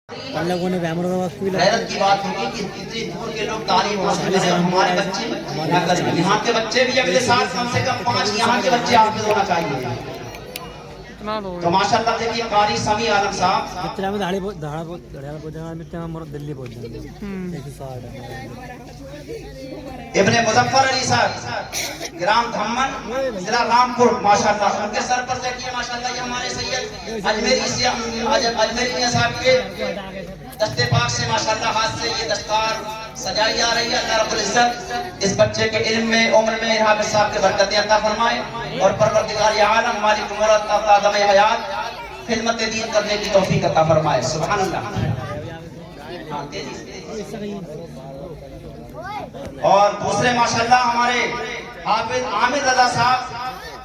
गैरत की बात होगी कि इतनी दूर के लोग तालीम हासिल करें और हमारे बच्चे ना करें। यहाँ के बच्चे भी अगले साल कम से कम 5 यहाँ के बच्चे हाफिज होना चाहिए। तो माशाल्लाह देखिए कारी समी आलम साहब इब्ने मुजफ्फर अली साहब ग्राम धम्मन जिला रामपुर माशाल्लाह उनके सर पर देखिए माशाल्लाह ये हमारे सैयद अजमेरी साहब के दस्ते पाक से माशाल्लाह हाथ से ये दस्तार सजाई जा रही है। अल्लाह रब्बुल इज्जत इस बच्चे के इल्म में उम्र में हाफिज साहब के बरकतें अता फरमाए और परवरदिगार आलम मालिक मुराद अता दम हयात खिदमत दीन करने की तौफीक अता फरमाए। सुभान अल्लाह। और दूसरे माशाल्लाह हमारे हाफिज आमिर रजा साहब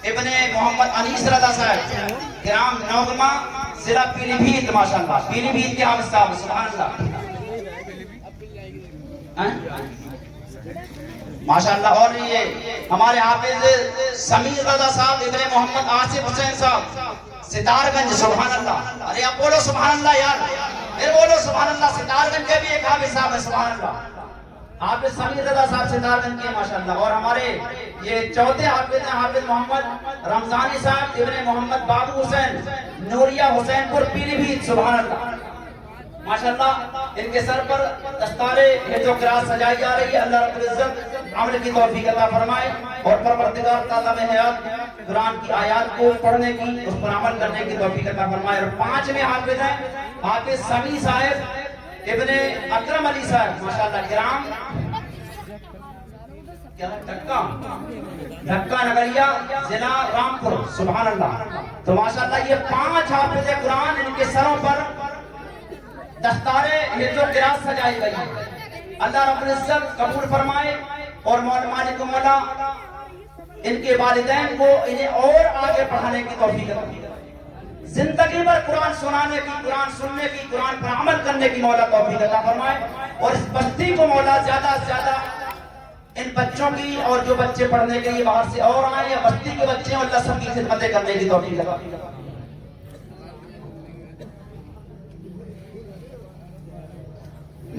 इब्ने मोहम्मद अनीस रजा साहब ग्राम नौगमा जिला पीलीभीत माशाल्लाह पीलीभीत के हाफिज साहब। सुभान अल्लाह माशाल्लाह। और ये हमारे हाफिज समीर रजा साहब इब्ने मोहम्मद आसिफ हुसैन साहब सितारगंज। सुभान अल्लाह। अरे आप बोलो सुभान अल्लाह यार, फिर बोलो सुभान अल्लाह। सितारगंज के भी एक हाफिज साहब है। सुभान अल्लाह। हाफिज समीर रजा साहब सितारगंज के माशाल्लाह। और हमारे ये चौथे हाफिज हैं हाफिज मोहम्मद रमजानी साहब इब्ने मोहम्मद बाबू हुसैन नूरिया हुसैनपुर पीलीभीत। सुभान अल्लाह माशाल्लाह। इनके सर पर दस्तारे जो क़िरात सजाई जा रही है। अल्लाह रब्बुल इज्जत अमल की तौफीक अता फरमाए और परवरदिगार ताला में हयात कुरान की आयत को पढ़ने की उस पर अमल करने की तौफीक अता फरमाए। और 5वें हाफिज हैं हाफिज समी साहब इब्ने अकरम अली साहब माशाल्लाह ग्राम ढक्का नगरिया जिला रामपुर। सुभान अल्लाह। तो माशाल्लाह ये 5 हाफिज कुरान इनके सरों पर दस्तारे ये जो क़िरात सजाई गई है। अल्लाह रब्बुल इज्जत कबूल फरमाए और मालिक मौला इनके वालिदैन को इन्हें और आगे बढ़ाने की तौफीक अता फरमाए। जिंदगी भर कुरान सुनाने की, कुरान सुनने की, कुरान पर अमल करने की मौला तौफीक अता फरमाए। और इस बस्ती को मौला ज्यादा से ज्यादा इन बच्चों की और जो बच्चे पढ़ने के लिए बाहर से और आए या बस्ती के बच्चे और अल्लाह सबकी खिदमतें करने की तौफीक अता फरमाए।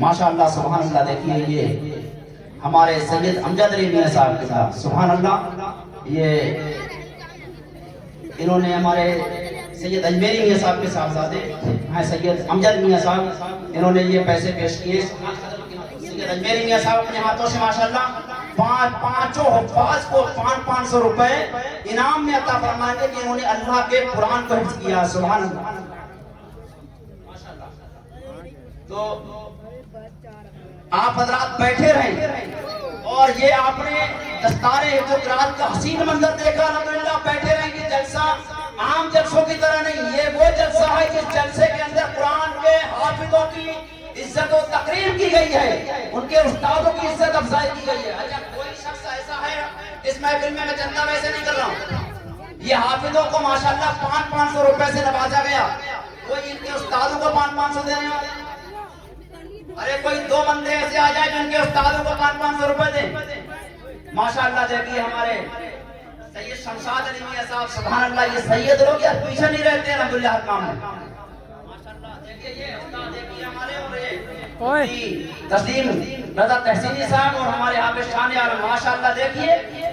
माशाअल्लाह सुभान अल्लाह। देखिए ये हमारे सैयद अमजद अली मियां साहब के साथ। सुभान अल्लाह। ये इन्होंने हमारे सैयद अजमेरी मियां साहब के साहबजादे हैं सैयद अमजद मियां साहब, इन्होंने ये पैसे पेश किए। सैयद अजमेरी मियां साहब अपने हाथों से माशाल्लाह पांचों हुफ्फाज को 500 रुपए इनाम में अता फरमाएंगे कि इन्होंने अल्लाह के कुरान को हिफ्ज़ किया। सुभान अल्लाह माशाल्लाह। तो आप हजरात बैठे रहें और ये आपने दस्तारे जो क़िरात का हसीन मंजर देखा अल्हम्दुलिल्लाह। बैठे रहेंगे। जलसा आम जलसों की तरह नहीं, ये वो जलसा है जिस जलसे के अंदर कुरान के हाफिजों की इज्जत और तकरीम की गई है, उनके उस्तादों की इज्जत अफजाई की गई है। अच्छा कोई शख्स ऐसा है इस महफिल में, मैं चंदा वैसे नहीं कर रहा हूँ, ये हाफिजों को माशाल्लाह 500 रुपए से नवाजा गया। कोई इनके उस्तादों को 500 देने वाले? अरे कोई 2 बंदे ऐसे आ जाए जिनके उस्तादों को 500 रुपए दें। माशाल्लाह देखिए हमारे सैयद शमशाद अली मियां साहब। सुभान अल्लाह। ये सैयद लोग यार पीछे नहीं रहते हैं अल्हम्दुलिल्लाह काम में माशाल्लाह। देखिए ये उस्ताद देखिए हमारे और ये तस्लीम रजा तहसीनी साहब और हमारे हाफिज शान आलम माशाल्लाह। देखिए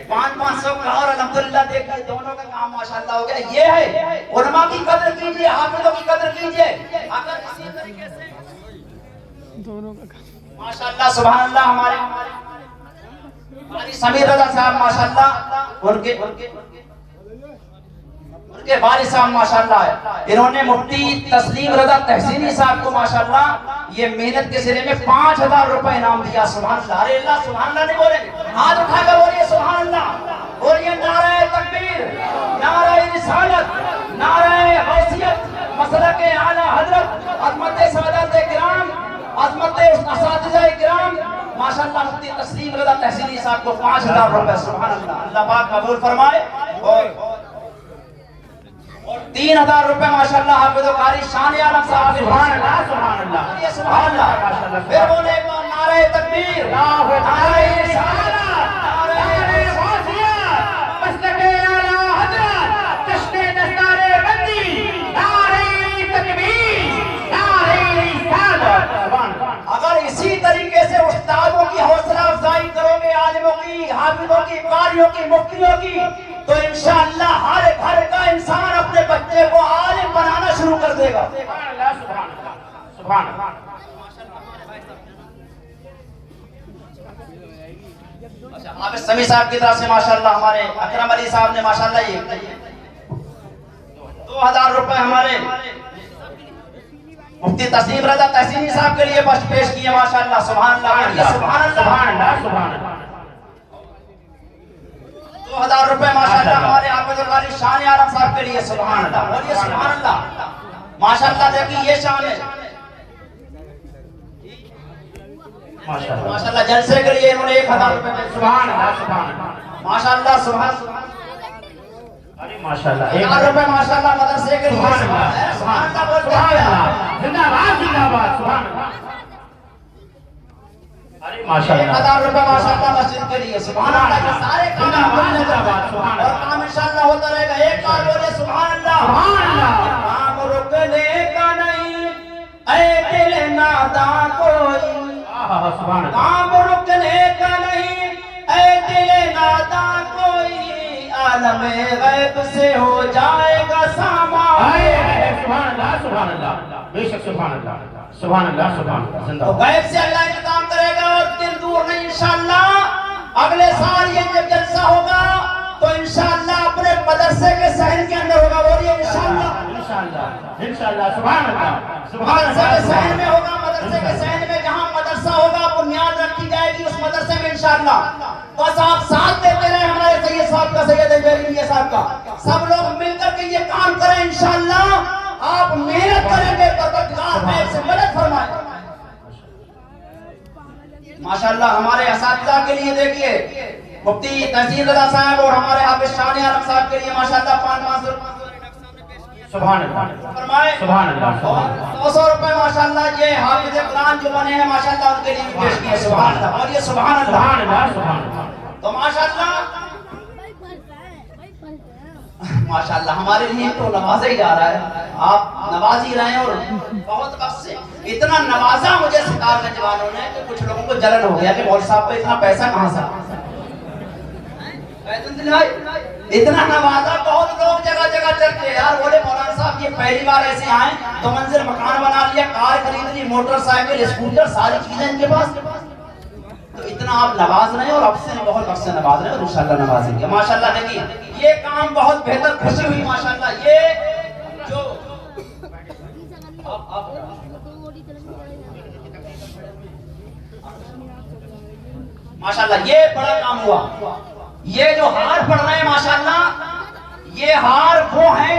500 का और अल्हम्दुलिल्लाह देखिए दोनों का काम माशाल्लाह हो गया। ये है उलमा की कदर कीजिए, हाफिजों की कदर कीजिए। अगर इसी तरीके से दोनों का माशाल्लाह सुभान अल्लाह। हमारे समीर रजा साहब माशाल्लाह उनके वालिद साहब माशाल्लाह इन्होंने मुफ्ती तस्लीम रजा तहसीनी साहब को माशाल्लाह ये मेहनत के सिरे में 5000 रुपए इनाम दिया। सुभान अल्लाह। अरे अल्लाह सुभान अल्लाह नहीं बोलेंगे, हाथ उठाकर बोलिए सुभान अल्लाह। बोलिए नारे तकबीर, नारे रिसालत, नारे गौसियत, मसलक आला हजरत, अज़मत सादात किराम, अज़मत असातिज़ा किराम माशाल्लाह। मुफ्ती तस्लीम रजा तहसीनी साहब को 5000 रुपए। सुभान अल्लाह। अल्लाह पाक कबूल फरमाए। और 3000 रुपए माशाल्लाह हाफिज़ कारी शान आलम साहब। सुभान अल्लाह सुभान अल्लाह सुभान अल्लाह माशाल्लाह। फिर बोले नारे तकबीर, नारे रिसालत, नारे गौसियत, मसलक आला हजरत, जश्न दस्तारे बंदी, नारे तकबीर, नारे रिसालत। कारियों की, मुफ्तियों की, तो इंशाअल्लाह हर घर का इंसान अपने बच्चे को आलिम बनाना शुरू कर देगा। हाफिज समी साहब की तरफ से माशाअल्लाह हमारे अकरम अली साहब ने माशाअल्लाह ये 2000 रुपए हमारे मुफ्ती तस्लीम रजा तहसीनी साहब के लिए बस पेश किए माशाअल्लाह। सुभान अल्लाह, सुभान अल्लाह, सुभान अल्लाह। 2000 रुपए माशाअल्लाह हमारे हाफिज वाली शान आलम साहब के लिए। सुभान अल्लाह, बोलिए सुभान अल्लाह। माशाअल्लाह देखिए ये शान है माशाअल्लाह। जलसे के लिए इन्होंने 1000 रुपए। सुभान अल्लाह, सुभान अल्लाह, माशाअल्लाह, सुभान अरे माशाअल्लाह 1000 रुपए माशाअल्लाह मदरसे के लिए। सुभान अल्लाह, सुभान अल्लाह, जिंदाबाद जिंदाबाद, सुभान अल्लाह। अरे माशाअल्लाह 1000 रुपए माशाअल्लाह मस्जिद के लिए। सुभान अल्लाह, सारे काम जिंदाबाद, सुभान अल्लाह, और काम इंशाअल्लाह होता रहेगा। एक बार बोले सुभान अल्लाह, सुभान अल्लाह। काम रुकने का नहीं ऐ दिल नादां कोई, काम रुकने का नहीं ऐ दिल नादां कोई, आलम गैब से हो जाएगा सामा। सुभान अल्लाह, सुभान अल्लाह, बेशक सुभान अल्लाह, सुभान अल्लाह, सुभान अल्लाह। तो गैब से अल्लाह इंतजाम करेगा और दिन दूर नहीं इंशाअल्लाह अगले साल ये जब जलसा होगा तो इंशाअल्लाह अपने मदरसे के शहर के अंदर होगा। बोलिए इंशाअल्लाह, इंशाअल्लाह, इंशाअल्लाह, सुभान अल्लाह, सुभान अल्लाह। मदरसे के शहर में होगा, मदरसे के शहर में जहां मदरसा होगा बुनियाद रखी जाएगी उस मदरसे में इंशाअल्लाह। बस आप साथ देते रहे हमारे सैयद साहब का, सैयद अजमेरी साहब का, सब लोग मिलकर के ये काम करें इंशाअल्लाह। आप मेहनत करेंगे परवरदिगार मेरे से मदद फरमाए माशाअल्लाह। हमारे असातिज़ा के लिए देखिए मुफ्ती तहसीन रजा साहब और हमारे हाफिज शान आलम साहब के लिए माशाअल्लाह 500 सुभान अल्लाह फरमाए, सुभान अल्लाह। 100 रुपए माशाअल्लाह ये हाफिज कुरान जो बने हैं माशाअल्लाह उनके लिए पेश किए। सुभान अल्लाह, और ये सुभान अल्लाह, सुभान अल्लाह। तो माशाअल्लाह माशाअल्लाह हमारे लिए तो नवाजा ही जा रहा है। आप नवाज ही रहे हैं और बहुत वक्त से इतना नवाजा मुझे सितारगंज वालों ने कि कुछ लोगों को जलन हो गया कि मौलवी साहब पे इतना पैसा कहां से, इतना नवाजा। बहुत लोग जगह जगह चलते यार, बोले मौलाना साहब ये पहली बार ऐसे आए, तो मंजिल मकान बना लिया, कार खरीद ली, मोटरसाइकिल, स्कूटर, सारी चीजें इनके पास। तो इतना आप नवाज रहे हैं और अब से बहुत वक्त से नवाज रहे हैं और इंशाअल्लाह नवाजेंगे माशाअल्लाह। देखिए ये काम बहुत बेहतर, खुशी हुई माशाअल्लाह। ये जो माशाअल्लाह ये बड़ा काम हुआ। ये जो हार पड़ रहे हैं माशाअल्लाह, ये हार वो हैं